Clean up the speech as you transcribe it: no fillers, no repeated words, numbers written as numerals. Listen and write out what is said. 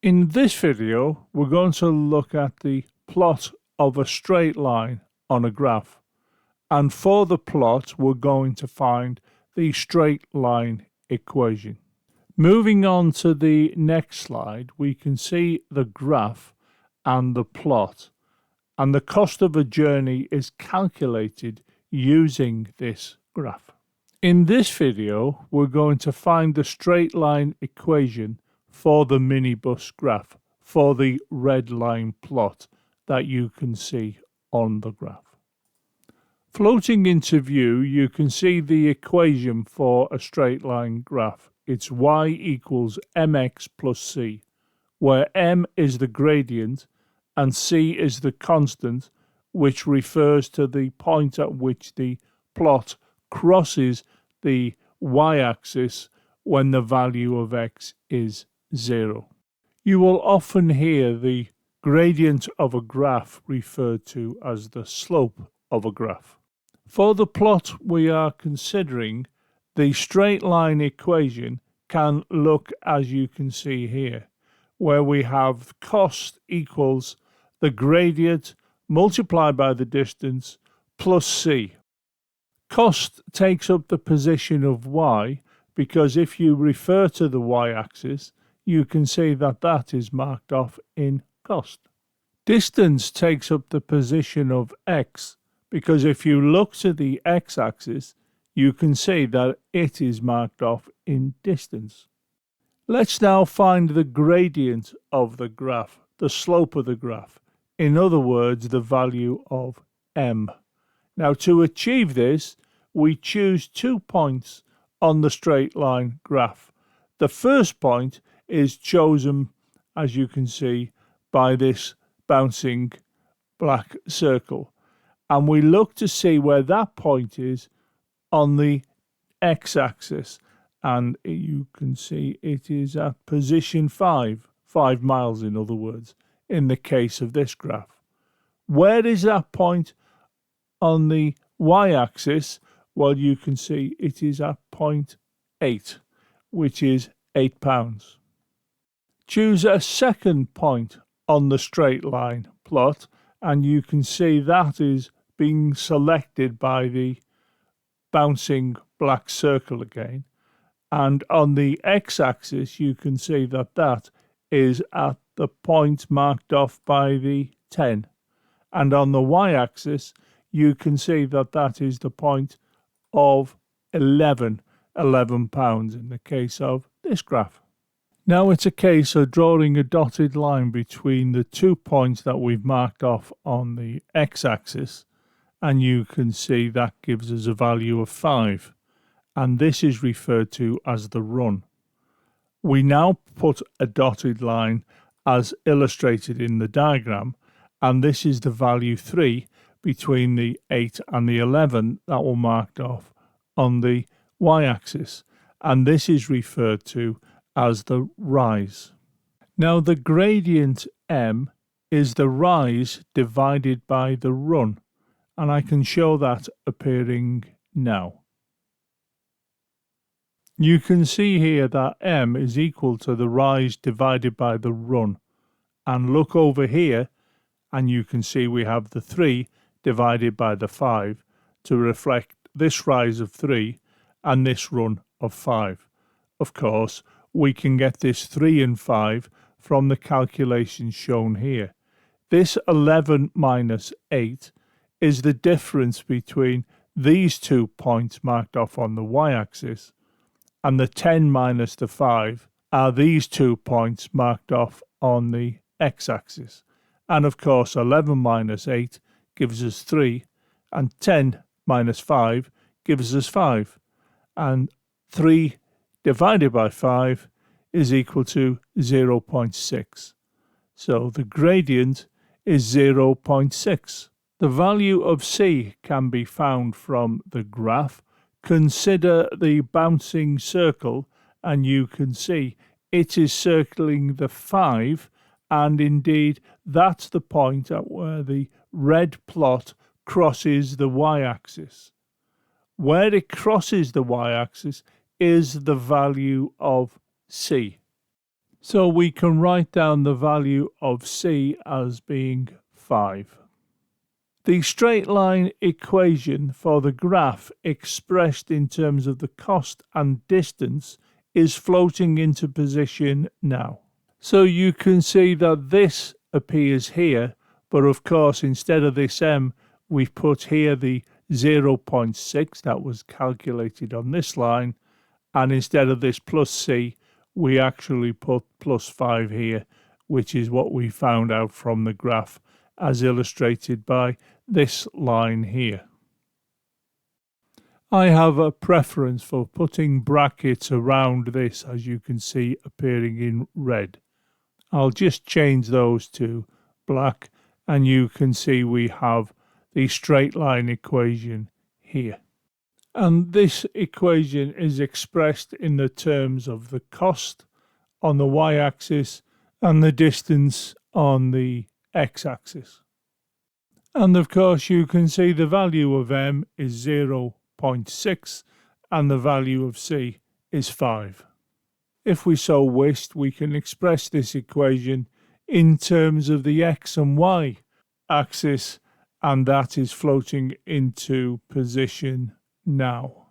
In this video, we're going to look at the plot of a straight line on a graph. And for the plot, we're going to find the straight line equation. Moving on to the next slide, we can see the graph and the plot. And the cost of a journey is calculated using this graph. In this video, we're going to find the straight line equation for the minibus graph, for the red line plot that you can see on the graph. Floating into view, you can see the equation for a straight line graph. It's y equals mx plus c, where m is the gradient and c is the constant, which refers to the point at which the plot crosses the y-axis when the value of x is 0. You will often hear the gradient of a graph referred to as the slope of a graph. For the plot we are considering, the straight line equation can look as you can see here, where we have cost equals the gradient multiplied by the distance plus c. Cost takes up the position of y, because if you refer to the y-axis, you can see that that is marked off in cost. Distance takes up the position of x, because if you look to the x-axis, you can see that it is marked off in distance. Let's now find the gradient of the graph, the slope of the graph. In other words, the value of m. Now, to achieve this, we choose 2 points on the straight line graph. The first point is chosen, as you can see, by this bouncing black circle. And we look to see where that point is on the x-axis. And you can see it is at position 5 miles in other words, in the case of this graph. Where is that point on the y-axis? Well, you can see it is at point 8, which is £8. Choose a second point on the straight line plot, and you can see that is being selected by the bouncing black circle again. And on the x-axis, you can see that that is at the point marked off by the 10. And on the y-axis, you can see that that is the point of £11 in the case of this graph. Now it's a case of drawing a dotted line between the 2 points that we've marked off on the x-axis, and you can see that gives us a value of 5, and this is referred to as the run. We now put a dotted line as illustrated in the diagram, and this is the value 3 between the 8 and the 11 that were marked off on the y-axis, and this is referred to as the rise. Now the gradient m is the rise divided by the run, and I can show that appearing now. You can see here that m is equal to the rise divided by the run, and look over here and you can see we have the 3 divided by the 5 to reflect this rise of 3 and this run of 5. Of course, we can get this 3 and 5 from the calculations shown here. This 11 minus 8 is the difference between these 2 points marked off on the y-axis, and the 10 minus the 5 are these 2 points marked off on the x-axis. And of course 11 minus 8 gives us 3, and 10 minus 5 gives us 5, and 3 divided by 5 is equal to 0.6. So the gradient is 0.6. The value of c can be found from the graph. Consider the bouncing circle, and you can see it is circling the 5, and indeed that's the point at where the red plot crosses the y-axis. Where it crosses the y-axis is the value of c. So we can write down the value of c as being 5. The straight line equation for the graph expressed in terms of the cost and distance is floating into position now. So you can see that this appears here, but of course instead of this m, we've put here the 0.6 that was calculated on this line, and instead of this plus c, we actually put plus 5 here, which is what we found out from the graph as illustrated by this line here. I have a preference for putting brackets around this, as you can see appearing in red. I'll just change those to black, and you can see we have the straight line equation here. And this equation is expressed in the terms of the cost on the y-axis and the distance on the x-axis. And of course you can see the value of m is 0.6 and the value of c is 5. If we so wished, we can express this equation in terms of the x and y axis, and that is floating into position now.